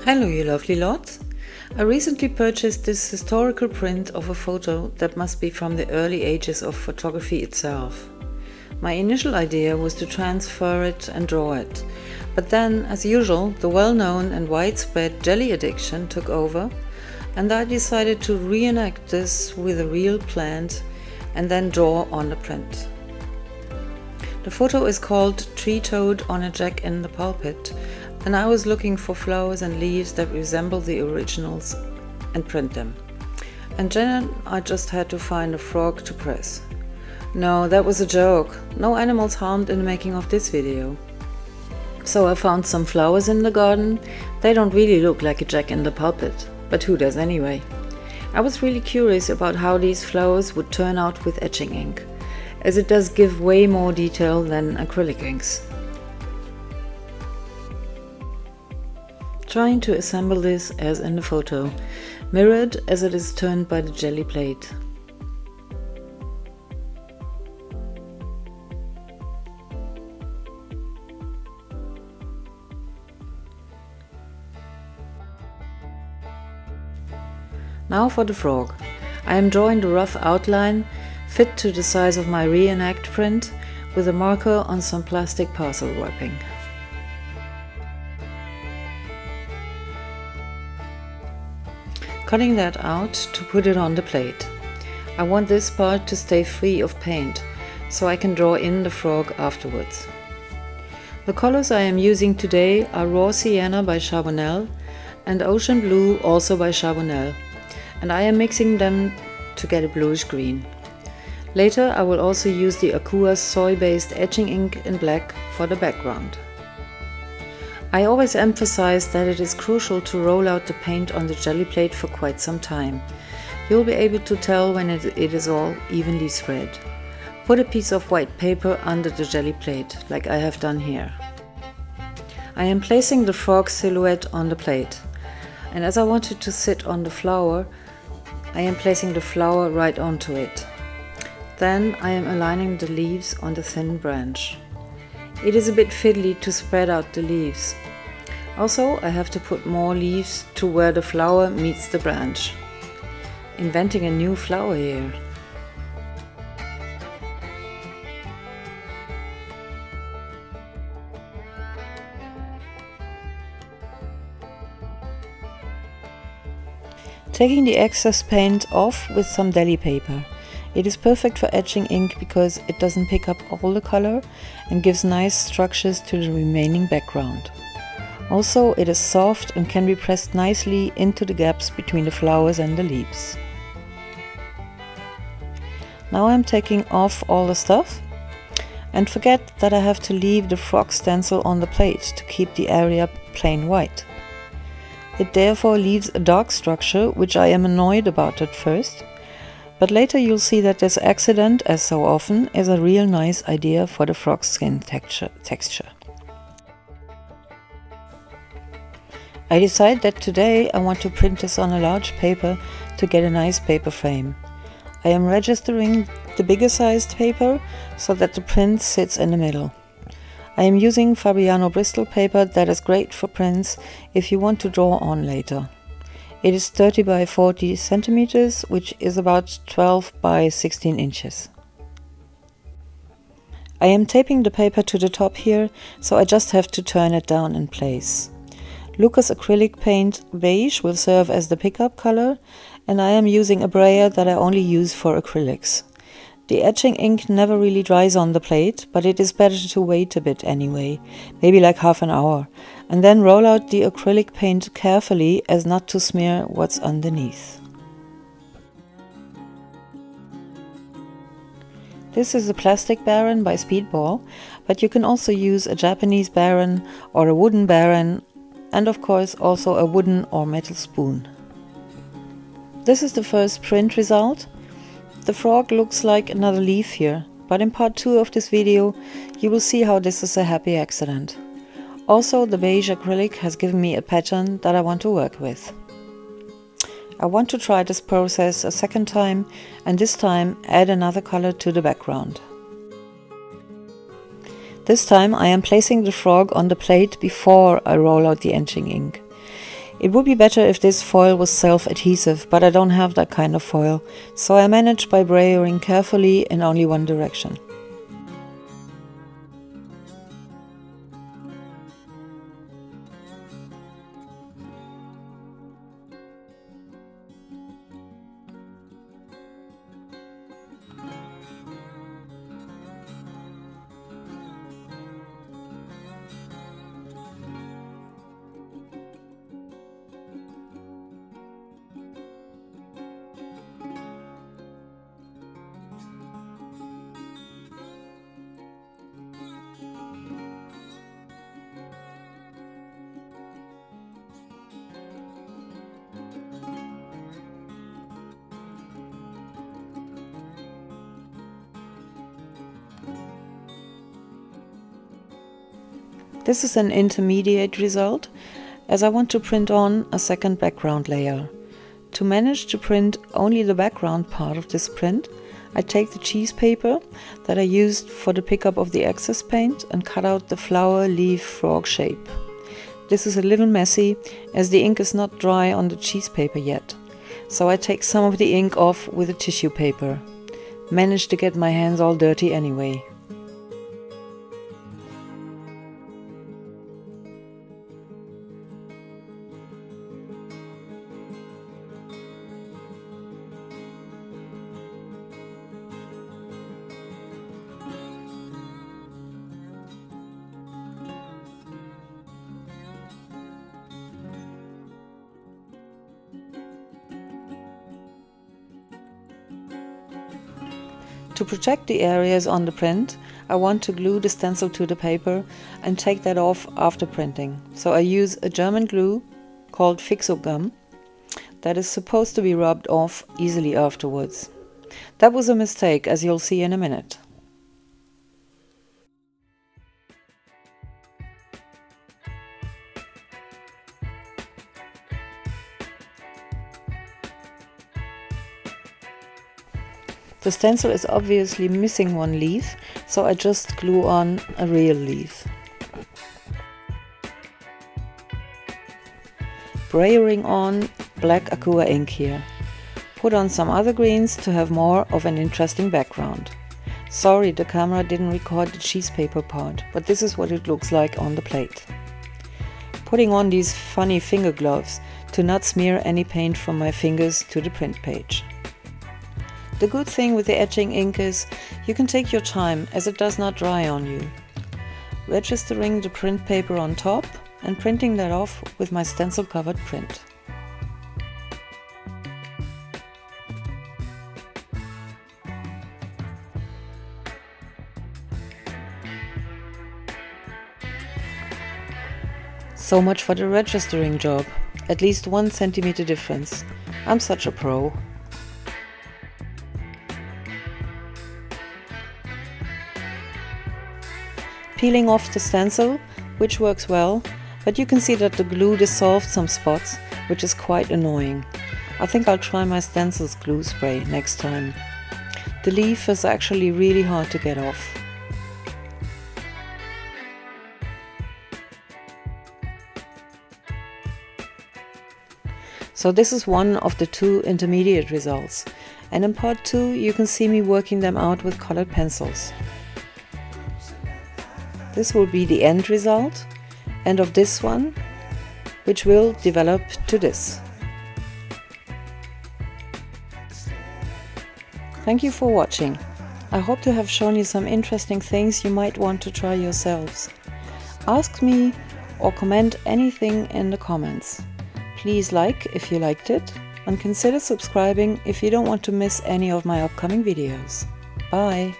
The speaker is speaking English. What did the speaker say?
Hello you lovely lot! I recently purchased this historical print of a photo that must be from the early ages of photography itself. My initial idea was to transfer it and draw it, but then, as usual, the well-known and widespread jelly addiction took over, and I decided to reenact this with a real plant and then draw on the print. The photo is called Tree Toad on a Jack in the Pulpit, and I was looking for flowers and leaves that resemble the originals and print them. And then I just had to find a frog to press. No, that was a joke. No animals harmed in the making of this video. So I found some flowers in the garden. They don't really look like a Jack in the Pulpit, but who does anyway? I was really curious about how these flowers would turn out with etching ink, as it does give way more detail than acrylic inks. Trying to assemble this as in the photo, mirrored as it is turned by the Gelli plate. Now for the frog. I am drawing the rough outline, fit to the size of my reenact print, with a marker on some plastic parcel wrapping. Cutting that out to put it on the plate. I want this part to stay free of paint, so I can draw in the frog afterwards. The colors I am using today are Raw Sienna by Charbonnel and Ocean Blue, also by Charbonnel, and I am mixing them to get a bluish green. Later I will also use the Akua soy-based etching ink in black for the background. I always emphasize that it is crucial to roll out the paint on the Gelli plate for quite some time. You'll be able to tell when it is all evenly spread. Put a piece of white paper under the Gelli plate, like I have done here. I am placing the frog silhouette on the plate, and as I want it to sit on the flower, I am placing the flower right onto it. Then I am aligning the leaves on the thin branch. It is a bit fiddly to spread out the leaves. Also, I have to put more leaves to where the flower meets the branch. Inventing a new flower here. Taking the excess paint off with some deli paper. It is perfect for etching ink because it doesn't pick up all the color and gives nice structures to the remaining background. Also, it is soft and can be pressed nicely into the gaps between the flowers and the leaves. Now I'm taking off all the stuff, and forget that I have to leave the frog stencil on the plate to keep the area plain white. It therefore leaves a dark structure, which I am annoyed about at first. But later you'll see that this accident, as so often, is a real nice idea for the frog skin texture. I decide that today I want to print this on a large paper to get a nice paper frame. I am registering the bigger sized paper so that the print sits in the middle. I am using Fabriano Bristol paper that is great for prints if you want to draw on later. It is 30 by 40 centimeters, which is about 12 by 16 inches. I am taping the paper to the top here, so I just have to turn it down in place. Lucas acrylic paint beige will serve as the pickup color, and I am using a brayer that I only use for acrylics. The etching ink never really dries on the plate, but it is better to wait a bit anyway, maybe like half an hour, and then roll out the acrylic paint carefully as not to smear what's underneath. This is a plastic Baron by Speedball, but you can also use a Japanese Baron or a wooden Baron, and of course also a wooden or metal spoon. This is the first print result. The frog looks like another leaf here, but in part 2 of this video you will see how this is a happy accident. Also, the beige acrylic has given me a pattern that I want to work with. I want to try this process a second time, and this time add another color to the background. This time I am placing the frog on the plate before I roll out the etching ink. It would be better if this foil was self-adhesive, but I don't have that kind of foil, so I managed by brayering carefully in only one direction. This is an intermediate result, as I want to print on a second background layer. To manage to print only the background part of this print, I take the cheese paper that I used for the pickup of the excess paint and cut out the flower, leaf, frog shape. This is a little messy, as the ink is not dry on the cheese paper yet, so I take some of the ink off with a tissue paper. Managed to get my hands all dirty anyway. To protect the areas on the print, I want to glue the stencil to the paper and take that off after printing. So I use a German glue called Fixo gum that is supposed to be rubbed off easily afterwards. That was a mistake, as you'll see in a minute. The stencil is obviously missing one leaf, so I just glue on a real leaf. Brayering on black Akua ink here. Put on some other greens to have more of an interesting background. Sorry, the camera didn't record the cheese paper part, but this is what it looks like on the plate. Putting on these funny finger gloves to not smear any paint from my fingers to the print page. The good thing with the etching ink is you can take your time, as it does not dry on you. Registering the print paper on top and printing that off with my stencil covered print. So much for the registering job. At least 1 centimeter difference. I'm such a pro. Peeling off the stencil, which works well, but you can see that the glue dissolved some spots, which is quite annoying. I think I'll try my stencil's glue spray next time. The leaf is actually really hard to get off. So this is one of the 2 intermediate results, and in part 2 you can see me working them out with colored pencils. This will be the end result, and of this one, which will develop to this. Thank you for watching. I hope to have shown you some interesting things you might want to try yourselves. Ask me or comment anything in the comments. Please like if you liked it, and consider subscribing if you don't want to miss any of my upcoming videos. Bye!